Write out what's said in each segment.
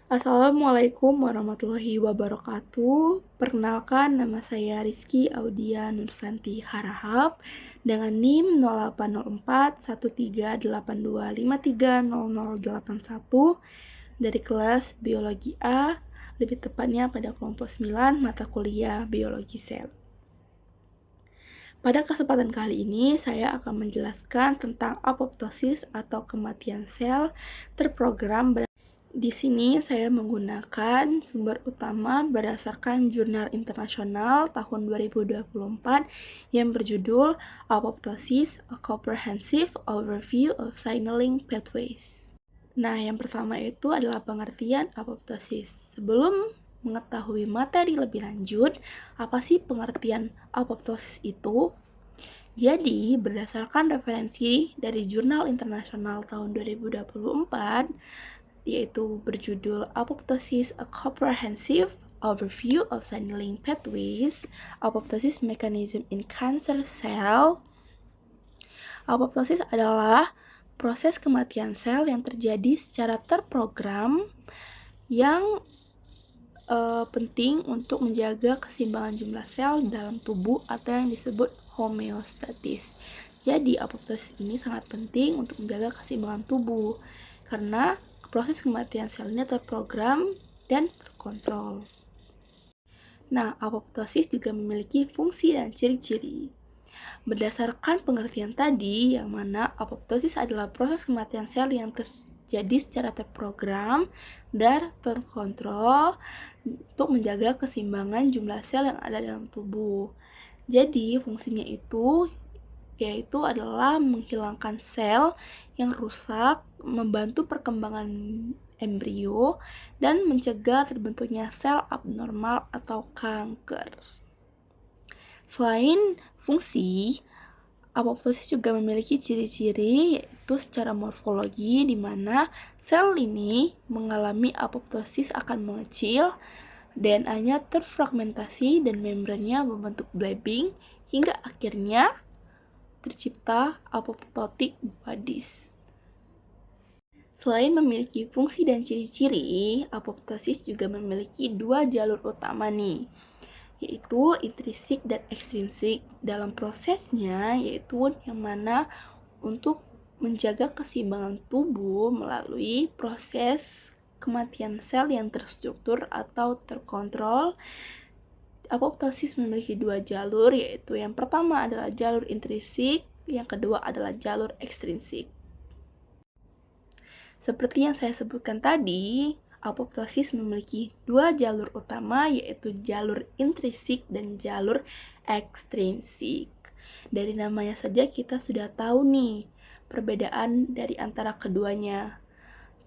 Assalamualaikum warahmatullahi wabarakatuh. Perkenalkan, nama saya Rizky Audia Nursanti Harahap dengan NIM 08041382530081 dari kelas Biologi A, lebih tepatnya pada kelompok 9 mata kuliah Biologi Sel. Pada kesempatan kali ini, saya akan menjelaskan tentang apoptosis atau kematian sel terprogram. Di sini saya menggunakan sumber utama berdasarkan jurnal internasional tahun 2024 yang berjudul Apoptosis: A Comprehensive Overview of Signaling Pathways. Nah, yang pertama itu adalah pengertian apoptosis. Sebelum mengetahui materi lebih lanjut, apa sih pengertian apoptosis itu? Jadi, berdasarkan referensi dari jurnal internasional tahun 2024, yaitu berjudul Apoptosis: A Comprehensive Overview of Signaling Pathways, Apoptosis Mechanism in Cancer Cell. Apoptosis adalah proses kematian sel yang terjadi secara terprogram yang penting untuk menjaga keseimbangan jumlah sel dalam tubuh atau yang disebut homeostatis. Jadi, apoptosis ini sangat penting untuk menjaga keseimbangan tubuh karena proses kematian selnya terprogram dan terkontrol. Nah, apoptosis juga memiliki fungsi dan ciri-ciri. Berdasarkan pengertian tadi, yang mana apoptosis adalah proses kematian sel yang terjadi secara terprogram dan terkontrol untuk menjaga keseimbangan jumlah sel yang ada dalam tubuh. Jadi, fungsinya itu yaitu adalah menghilangkan sel yang rusak, membantu perkembangan embrio, dan mencegah terbentuknya sel abnormal atau kanker. Selain fungsi, apoptosis juga memiliki ciri-ciri, yaitu secara morfologi, di mana sel ini mengalami apoptosis akan mengecil, DNA-nya terfragmentasi dan membrannya membentuk blabbing, hingga akhirnya tercipta apoptotic bodies. Selain memiliki fungsi dan ciri-ciri, apoptosis juga memiliki dua jalur utama nih, yaitu intrinsik dan ekstrinsik. Dalam prosesnya, yaitu yang mana untuk menjaga keseimbangan tubuh melalui proses kematian sel yang terstruktur atau terkontrol. Apoptosis memiliki dua jalur, yaitu yang pertama adalah jalur intrinsik, yang kedua adalah jalur ekstrinsik. Seperti yang saya sebutkan tadi, apoptosis memiliki dua jalur utama, yaitu jalur intrinsik dan jalur ekstrinsik. Dari namanya saja kita sudah tahu nih perbedaan dari antara keduanya.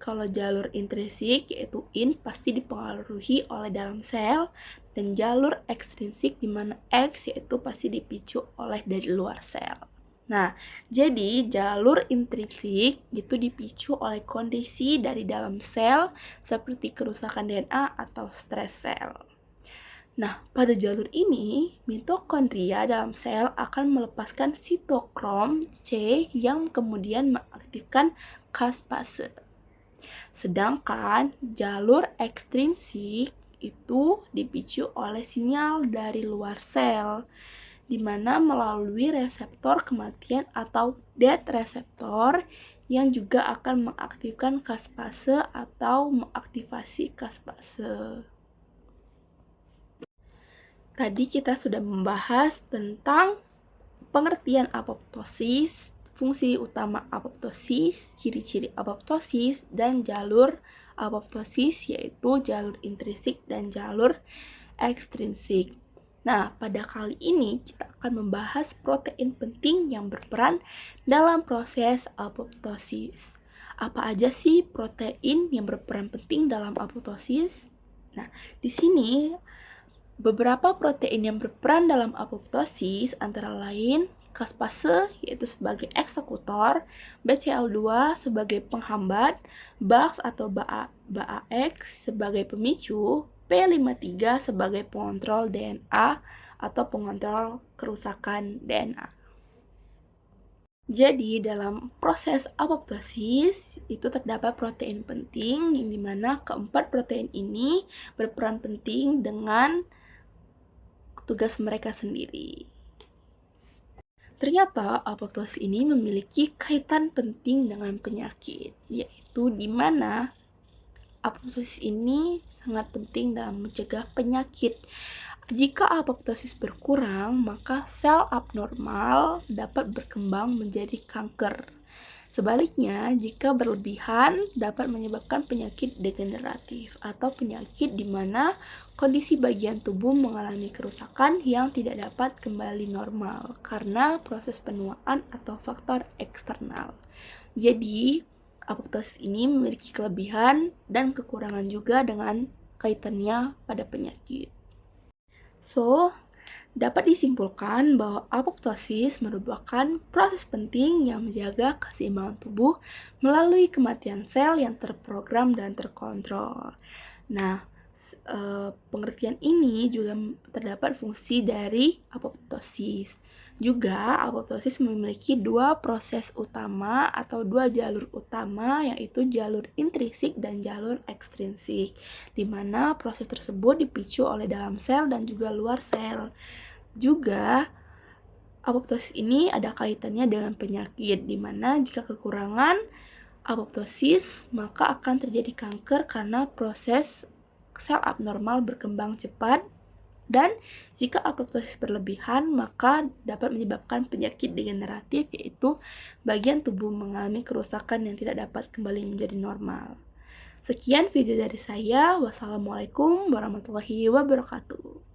Kalau jalur intrinsik, yaitu in, pasti dipengaruhi oleh dalam sel, dan jalur ekstrinsik di mana X, yaitu pasti dipicu oleh dari luar sel. Nah, jadi jalur intrinsik itu dipicu oleh kondisi dari dalam sel seperti kerusakan DNA atau stres sel. Nah, pada jalur ini, mitokondria dalam sel akan melepaskan sitokrom C yang kemudian mengaktifkan caspase. Sedangkan jalur ekstrinsik itu dipicu oleh sinyal dari luar sel, di mana melalui reseptor kematian atau death reseptor yang juga akan mengaktifkan caspase atau mengaktifasi caspase. Tadi kita sudah membahas tentang pengertian apoptosis, fungsi utama apoptosis, ciri-ciri apoptosis, dan jalur apoptosis, yaitu jalur intrinsik dan jalur ekstrinsik. Nah, pada kali ini kita akan membahas protein penting yang berperan dalam proses apoptosis. Apa aja sih protein yang berperan penting dalam apoptosis? Nah, di sini beberapa protein yang berperan dalam apoptosis antara lain caspase, yaitu sebagai eksekutor, BCL2 sebagai penghambat, BAX atau BAX sebagai pemicu, P53 sebagai pengontrol DNA atau pengontrol kerusakan DNA. Jadi dalam proses apoptosis itu terdapat protein penting yang dimana keempat protein ini berperan penting dengan tugas mereka sendiri. Ternyata apoptosis ini memiliki kaitan penting dengan penyakit, yaitu di mana apoptosis ini sangat penting dalam mencegah penyakit. Jika apoptosis berkurang, maka sel abnormal dapat berkembang menjadi kanker. Sebaliknya, jika berlebihan dapat menyebabkan penyakit degeneratif atau penyakit di mana kondisi bagian tubuh mengalami kerusakan yang tidak dapat kembali normal karena proses penuaan atau faktor eksternal. Jadi, apoptosis ini memiliki kelebihan dan kekurangan juga dengan kaitannya pada penyakit. So, dapat disimpulkan bahwa apoptosis merupakan proses penting yang menjaga keseimbangan tubuh melalui kematian sel yang terprogram dan terkontrol. Nah, pengertian ini juga terdapat fungsi dari apoptosis. Juga, apoptosis memiliki dua proses utama atau dua jalur utama, yaitu jalur intrinsik dan jalur ekstrinsik, di mana proses tersebut dipicu oleh dalam sel dan juga luar sel. Juga, apoptosis ini ada kaitannya dengan penyakit, di mana jika kekurangan apoptosis, maka akan terjadi kanker karena proses sel abnormal berkembang cepat. Dan jika apoptosis berlebihan, maka dapat menyebabkan penyakit degeneratif, yaitu bagian tubuh mengalami kerusakan yang tidak dapat kembali menjadi normal. Sekian video dari saya. Wassalamualaikum warahmatullahi wabarakatuh.